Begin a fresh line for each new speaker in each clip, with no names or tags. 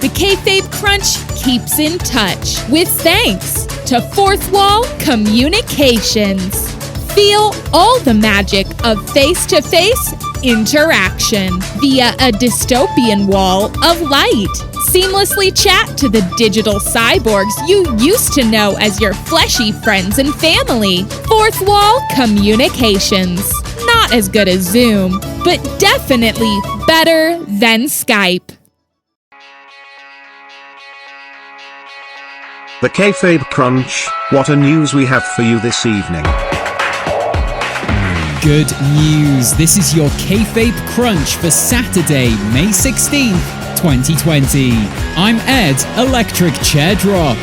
The Kayfabe Crunch keeps in touch with thanks to Fourth Wall Communications. Feel all the magic of face-to-face interaction via a dystopian wall of light. Seamlessly chat to the digital cyborgs you used to know as your fleshy friends and family. Fourth Wall Communications. Not as good as Zoom, but definitely better than Skype.
The Kayfabe Crunch, what a news we have for you this evening.
Good news, this is your Kayfabe Crunch for Saturday, May 16th, 2020. I'm Ed, Electric Chair Drop.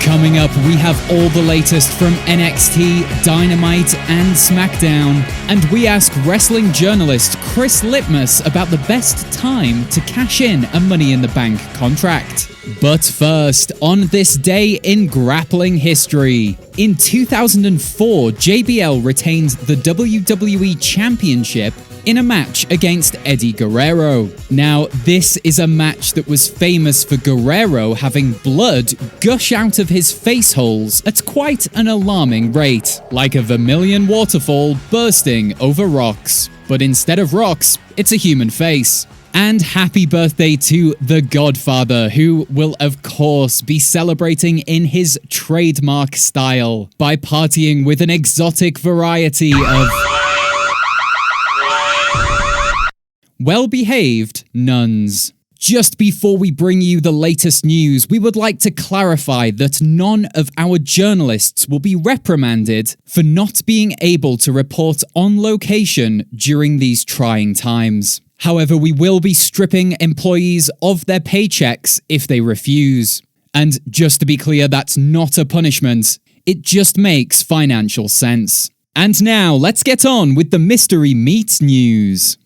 Coming up, we have all the latest from NXT, Dynamite and SmackDown. And we ask wrestling journalist Chris Litmus about the best time to cash in a Money in the Bank contract. But first, on this day in grappling history, in 2004, JBL retained the WWE Championship in a match against Eddie Guerrero. Now, this is a match that was famous for Guerrero having blood gush out of his face holes at quite an alarming rate, like a vermilion waterfall bursting over rocks. But instead of rocks, it's a human face. And happy birthday to The Godfather, who will of course be celebrating in his trademark style by partying with an exotic variety of well-behaved nuns. Just before we bring you the latest news, we would like to clarify that none of our journalists will be reprimanded for not being able to report on location during these trying times. However, we will be stripping employees of their paychecks if they refuse. And just to be clear, that's not a punishment. It just makes financial sense. And now, let's get on with the Mystery Meat news.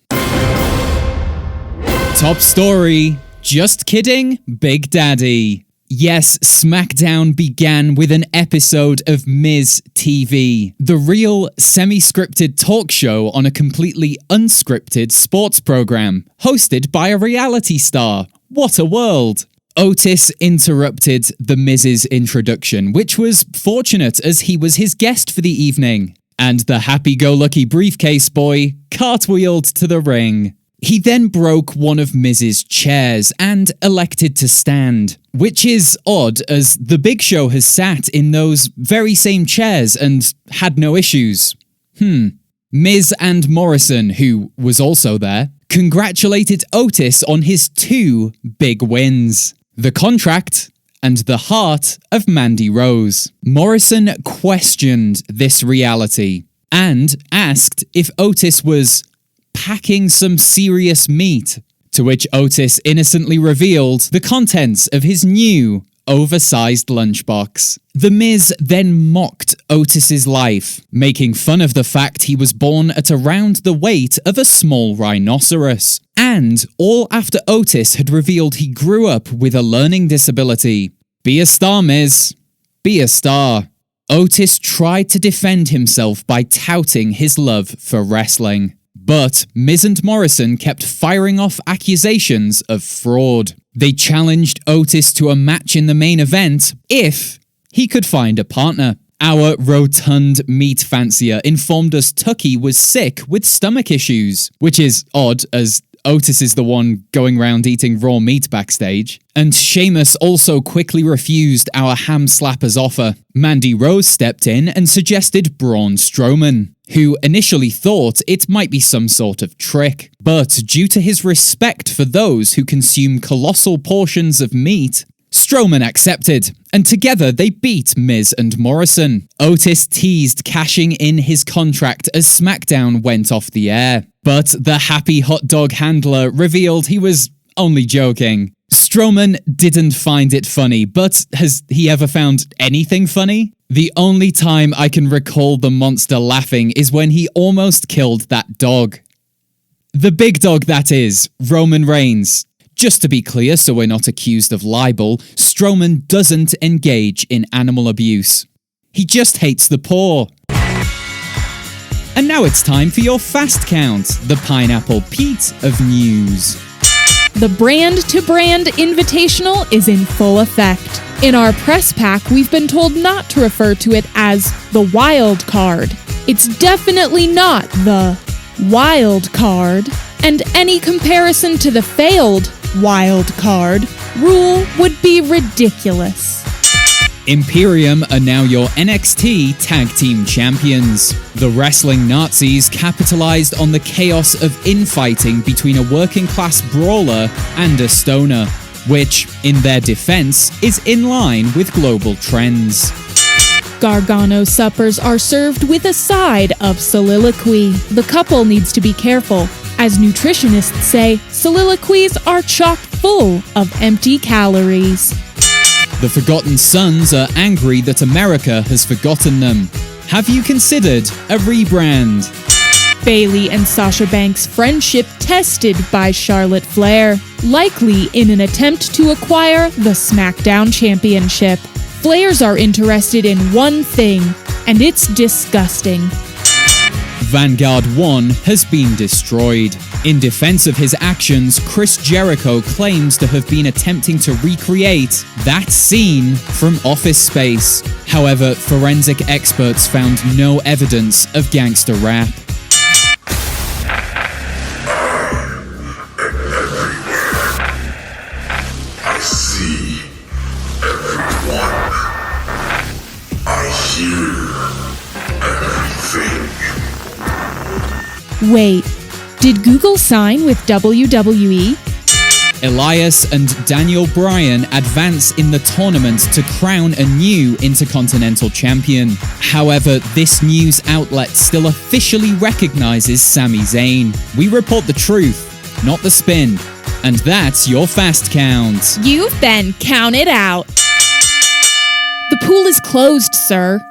Top story. Just kidding, Big Daddy. Yes, SmackDown began with an episode of Miz TV, the real semi-scripted talk show on a completely unscripted sports program, hosted by a reality star. What a world! Otis interrupted the Miz's introduction, which was fortunate as he was his guest for the evening, and the happy-go-lucky briefcase boy cartwheeled to the ring. He then broke one of Miz's chairs and elected to stand, which is odd as the Big Show has sat in those very same chairs and had no issues. Miz and Morrison, who was also there, congratulated Otis on his 2 big wins: the contract and the heart of Mandy Rose. Morrison questioned this reality and asked if Otis was packing some serious meat, to which Otis innocently revealed the contents of his new, oversized lunchbox. The Miz then mocked Otis's life, making fun of the fact he was born at around the weight of a small rhinoceros, and all after Otis had revealed he grew up with a learning disability. Be a star, Miz. Be a star. Otis tried to defend himself by touting his love for wrestling. But Miz and Morrison kept firing off accusations of fraud. They challenged Otis to a match in the main event if he could find a partner. Our rotund meat fancier informed us Tucky was sick with stomach issues, which is odd as Otis is the one going round eating raw meat backstage. And Sheamus also quickly refused our ham slapper's offer. Mandy Rose stepped in and suggested Braun Strowman, who initially thought it might be some sort of trick. But due to his respect for those who consume colossal portions of meat, Strowman accepted, and together they beat Miz and Morrison. Otis teased cashing in his contract as SmackDown went off the air, but the happy hot dog handler revealed he was only joking. Strowman didn't find it funny, but has he ever found anything funny? The only time I can recall the monster laughing is when he almost killed that dog. The big dog, that is, Roman Reigns. Just to be clear, so we're not accused of libel, Strowman doesn't engage in animal abuse. He just hates the poor. And now it's time for your fast count, the Pineapple Pete of news.
The brand-to-brand invitational is in full effect. In our press pack, we've been told not to refer to it as the wild card. It's definitely not the wild card, and any comparison to the failed wild card rule would be ridiculous.
Imperium are now your NXT Tag Team Champions. The wrestling Nazis capitalized on the chaos of infighting between a working-class brawler and a stoner, which, in their defense, is in line with global trends.
Gargano suppers are served with a side of soliloquy. The couple needs to be careful. As nutritionists say, soliloquies are chock full of empty calories.
The Forgotten Sons are angry that America has forgotten them. Have you considered a rebrand?
Bayley and Sasha Banks' friendship tested by Charlotte Flair, likely in an attempt to acquire the SmackDown Championship. Flairs are interested in one thing, and it's disgusting.
Vanguard 1 has been destroyed. In defense of his actions, Chris Jericho claims to have been attempting to recreate that scene from Office Space. However, forensic experts found no evidence of gangster rap.
I see everyone. I hear everything.
Wait, did Google sign with WWE?
Elias and Daniel Bryan advance in the tournament to crown a new Intercontinental Champion. However, this news outlet still officially recognizes Sami Zayn. We report the truth, not the spin. And that's your fast count.
You've been counted out. The pool is closed, sir.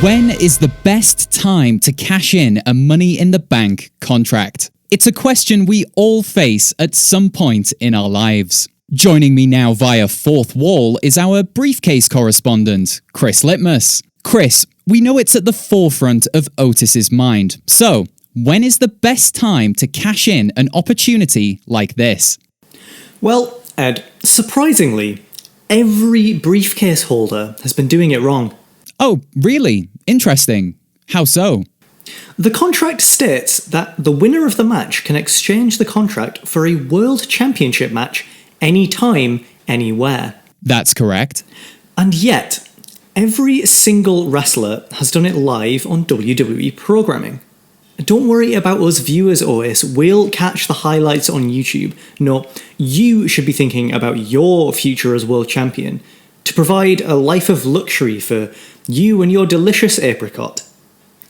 When is the best time to cash in a Money in the Bank contract? It's a question we all face at some point in our lives. Joining me now via Fourth Wall is our briefcase correspondent, Chris Litmus. Chris, we know it's at the forefront of Otis's mind. So, when is the best time to cash in an opportunity like this?
Well, Ed, surprisingly, every briefcase holder has been doing it wrong.
Oh, really? Interesting. How so?
The contract states that the winner of the match can exchange the contract for a World Championship match anytime, anywhere.
That's correct.
And yet, every single wrestler has done it live on WWE programming. Don't worry about us viewers, Otis. We'll catch the highlights on YouTube. No, you should be thinking about your future as world champion to provide a life of luxury for you and your delicious apricot.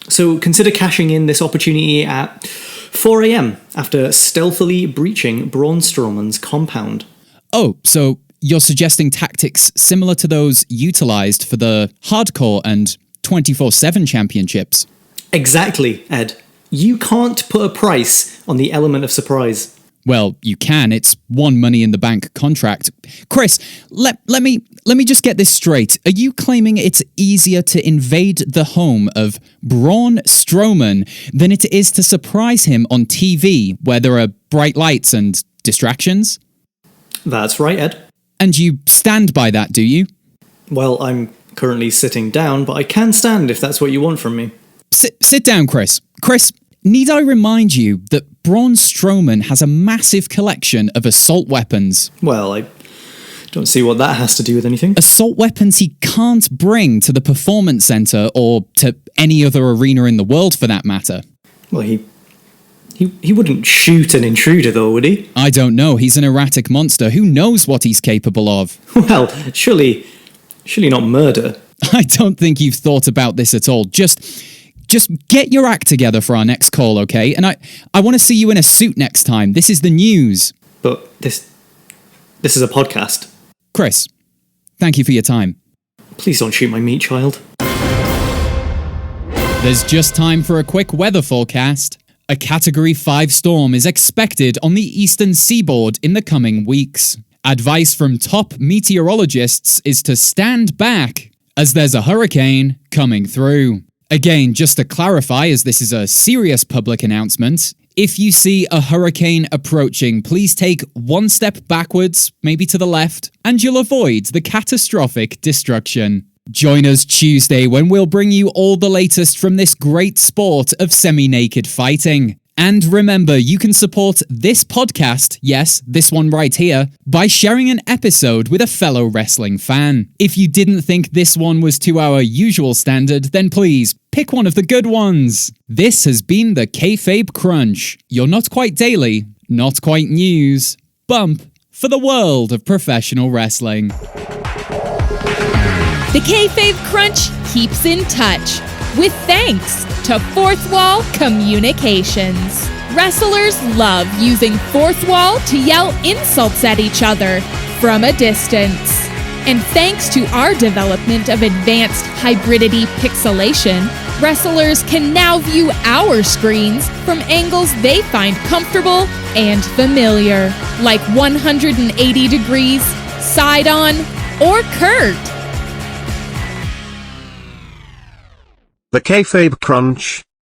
So consider cashing in this opportunity at 4 a.m. after stealthily breaching Braun Strowman's compound.
Oh, so you're suggesting tactics similar to those utilized for the Hardcore and 24/7 championships?
Exactly, Ed. You can't put a price on the element of surprise.
Well, you can. It's one Money in the Bank contract. Chris, let me just get this straight. Are you claiming it's easier to invade the home of Braun Strowman than it is to surprise him on TV where there are bright lights and distractions?
That's right, Ed.
And you stand by that, do you?
Well, I'm currently sitting down, but I can stand if that's what you want from me.
Sit down, Chris. Chris, need I remind you that Braun Strowman has a massive collection of assault weapons?
Well, I don't see what that has to do with anything.
Assault weapons he can't bring to the Performance Center or to any other arena in the world for that matter.
Well, he wouldn't shoot an intruder though, would he?
I don't know. He's an erratic monster. Who knows what he's capable of?
Well, surely not murder.
I don't think you've thought about this at all. Just get your act together for our next call, okay? And I want to see you in a suit next time. This is the news.
But this is a podcast.
Chris, thank you for your time.
Please don't shoot my meat child.
There's just time for a quick weather forecast. A Category 5 storm is expected on the eastern seaboard in the coming weeks. Advice from top meteorologists is to stand back, as there's a hurricane coming through. Again, just to clarify, as this is a serious public announcement, If you see a hurricane approaching, please take one step backwards, maybe to the left, and you'll avoid the catastrophic destruction. Join us Tuesday when we'll bring you all the latest from this great sport of semi-naked fighting. And remember, you can support this podcast, yes, this one right here, by sharing an episode with a fellow wrestling fan. If you didn't think this one was to our usual standard, then please, pick one of the good ones. This has been the Kayfabe Crunch, your not quite daily, not quite news, bump for the world of professional wrestling.
The Kayfabe Crunch keeps in touch with thanks to Fourth Wall Communications. Wrestlers love using Fourth Wall to yell insults at each other from a distance. And thanks to our development of advanced hybridity pixelation, wrestlers can now view our screens from angles they find comfortable and familiar, like 180 degrees, side-on, or curved.
The Kayfabe Crunch